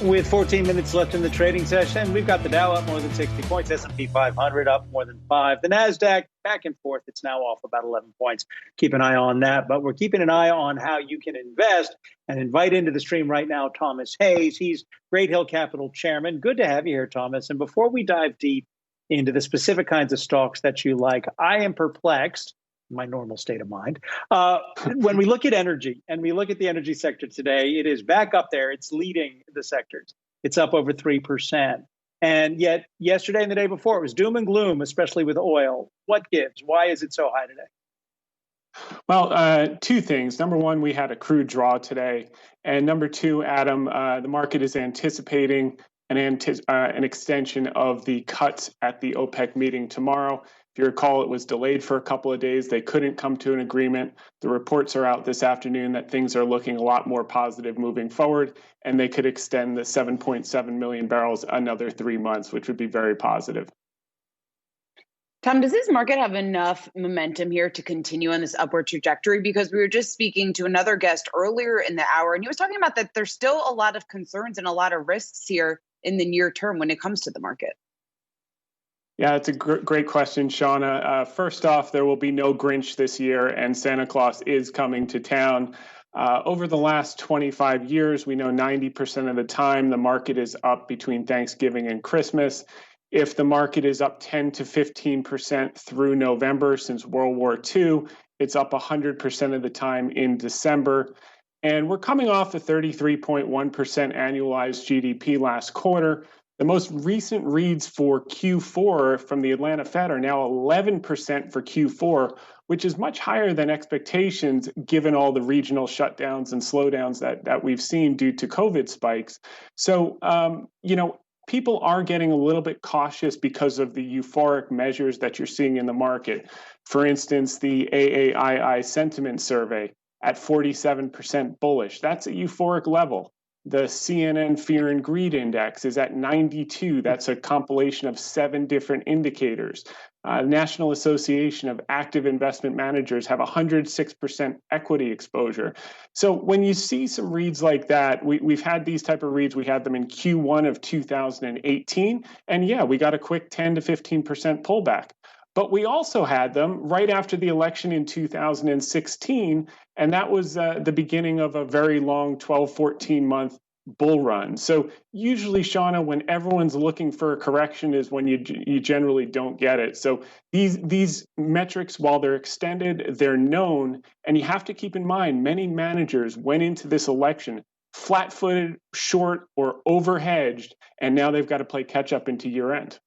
With 14 minutes left in the trading session, we've got the Dow up more than 60 points, S&P 500 up more than 5. The NASDAQ back and forth. It's now off about 11 points. Keep an eye on that. But we're keeping an eye on how you can invest and invite into the stream right now Thomas Hayes. He's Great Hill Capital Chairman. Good to have you here, Thomas. And before we dive deep into the specific kinds of stocks that you like, I am perplexed, my normal state of mind. When we look at energy and we look at the energy sector today, it is back up there. It's leading the sectors. It's up over 3%. And yet yesterday and the day before, it was doom and gloom, especially with oil. What gives? Why is it so high today? Well, two things. Number one, we had a crude draw today. And number two, Adam, the market is anticipating an extension of the cuts at the OPEC meeting tomorrow. If you recall, it was delayed for a couple of days. They couldn't come to an agreement. The reports are out this afternoon that things are looking a lot more positive moving forward, and they could extend the 7.7 million barrels another 3 months, which would be very positive. Tom, does this market have enough momentum here to continue on this upward trajectory? Because we were just speaking to another guest earlier in the hour, and he was talking about that there's still a lot of concerns and a lot of risks here in the near term when it comes to the market. Yeah, it's a great question, Shauna. First off, there will be no Grinch this year, and Santa Claus is coming to town. Over the last 25 years, we know 90% of the time the market is up between Thanksgiving and Christmas. If the market is up 10 to 15% through November since World War II, it's up 100% of the time in December. And we're coming off a 33.1% annualized GDP last quarter. The most recent reads for Q4 from the Atlanta Fed are now 11% for Q4, which is much higher than expectations given all the regional shutdowns and slowdowns that we've seen due to COVID spikes. So, people are getting a little bit cautious because of the euphoric measures that you're seeing in the market. For instance, the AAII sentiment survey at 47% bullish. That's a euphoric level. The CNN Fear and Greed Index is at 92. That's a compilation of 7 different indicators. National Association of Active Investment Managers have 106% equity exposure. So when you see some reads like that, we've had these type of reads. We had them in Q1 of 2018. And yeah, we got a quick 10 to 15% pullback. But we also had them right after the election in 2016, and that was the beginning of a very long 12, 14-month bull run. So usually, Shauna, when everyone's looking for a correction is when you generally don't get it. So these metrics, while they're extended, they're known, and you have to keep in mind, many managers went into this election flat-footed, short, or over-hedged, and now they've got to play catch-up into year-end.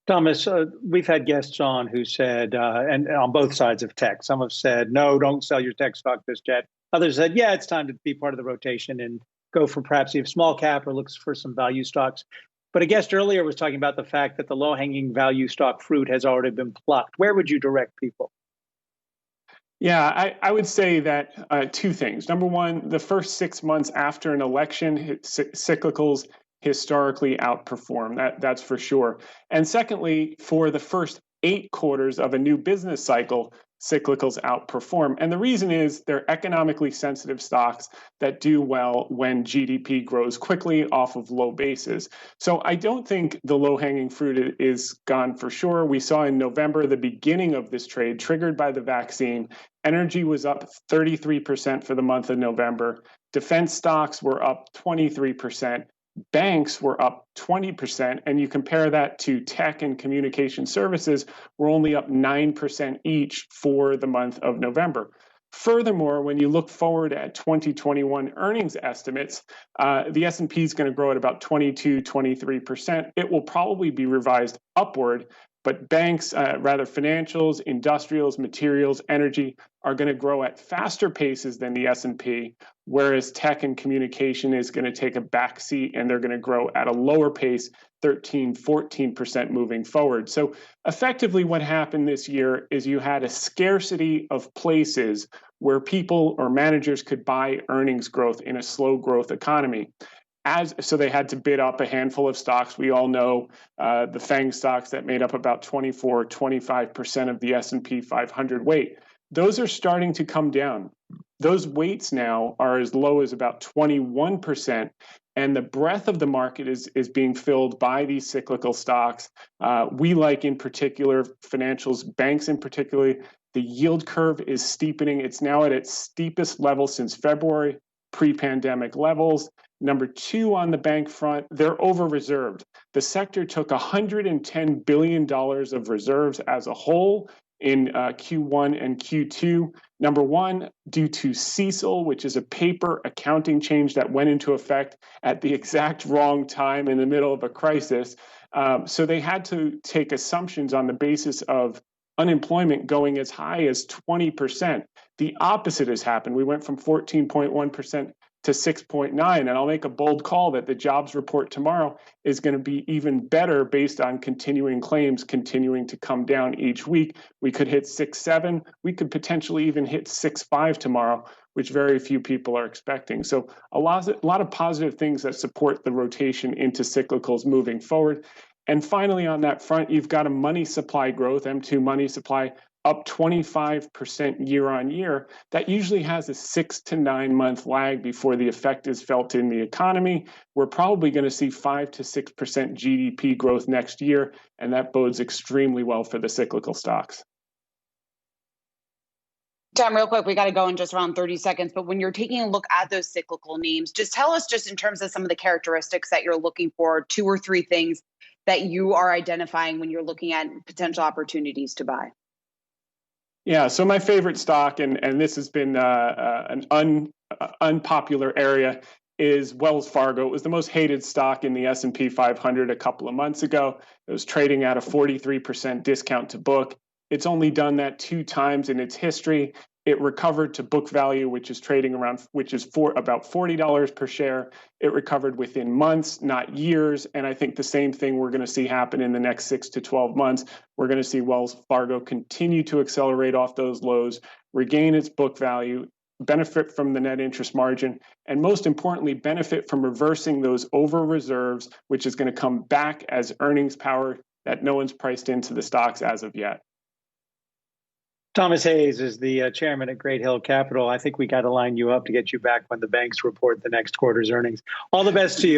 Thomas, we've had guests on who said, and on both sides of tech, some have said, no, don't sell your tech stock this jet. Others said, yeah, it's time to be part of the rotation and go for perhaps even small cap or looks for some value stocks. But a guest earlier was talking about the fact that the low-hanging value stock fruit has already been plucked. Where would you direct people? Yeah, I would say that two things. Number one, the first 6 months after an election, cyclicals historically outperform. That's for sure. And secondly, for the first 8 quarters of a new business cycle, cyclicals outperform. And the reason is they're economically sensitive stocks that do well when GDP grows quickly off of low bases. So I don't think the low-hanging fruit is gone for sure. We saw in November the beginning of this trade triggered by the vaccine. Energy was up 33% for the month of November. Defense stocks were up 23%. Banks were up 20%, and you compare that to tech and communication services, we're only up 9% each for the month of November. Furthermore, when you look forward at 2021 earnings estimates, the S&P is going to grow at about 22, 23%. It will probably be revised upward, but banks, financials, industrials, materials, energy are going to grow at faster paces than the S&P, whereas tech and communication is going to take a back seat and they're going to grow at a lower pace, 13, 14% moving forward. So effectively what happened this year is you had a scarcity of places where people or managers could buy earnings growth in a slow growth economy. So they had to bid up a handful of stocks. We all know the FANG stocks that made up about 24, 25% of the S&P 500 weight. Those are starting to come down. Those weights now are as low as about 21%. And the breadth of the market is being filled by these cyclical stocks. We like, in particular, financials, banks in particular. The yield curve is steepening. It's now at its steepest level since February, pre-pandemic levels. Number two, on the bank front, they're over-reserved. The sector took $110 billion of reserves as a whole in Q1 and Q2. Number one, due to CECL, which is a paper accounting change that went into effect at the exact wrong time in the middle of a crisis. So they had to take assumptions on the basis of unemployment going as high as 20%. The opposite has happened. We went from 14.1% to 6.9%. And I'll make a bold call that the jobs report tomorrow is going to be even better based on continuing claims continuing to come down each week. We could hit 6.7. We could potentially even hit 6.5 tomorrow, which very few people are expecting. So a lot of positive things that support the rotation into cyclicals moving forward. And finally, on that front, you've got a money supply growth, M2 money supply, up 25% year on year. That usually has a 6 to 9 month lag before the effect is felt in the economy. We're probably going to see 5 to 6% GDP growth next year, and that bodes extremely well for the cyclical stocks. Tom, real quick, we got to go in just around 30 seconds. But when you're taking a look at those cyclical names, just tell us, just in terms of some of the characteristics that you're looking for, 2 or 3 things that you are identifying when you're looking at potential opportunities to buy. Yeah, so my favorite stock, and this has been an unpopular area, is Wells Fargo. It was the most hated stock in the S&P 500 a couple of months ago. It was trading at a 43% discount to book. It's only done that 2 times in its history. It recovered to book value, which is trading around, about $40 per share. It recovered within months, not years. And I think the same thing we're going to see happen in the next 6 to 12 months. We're going to see Wells Fargo continue to accelerate off those lows, regain its book value, benefit from the net interest margin, and most importantly, benefit from reversing those over reserves, which is going to come back as earnings power that no one's priced into the stocks as of yet. Thomas Hayes is the chairman at Great Hill Capital. I think we got to line you up to get you back when the banks report the next quarter's earnings. All the best to you.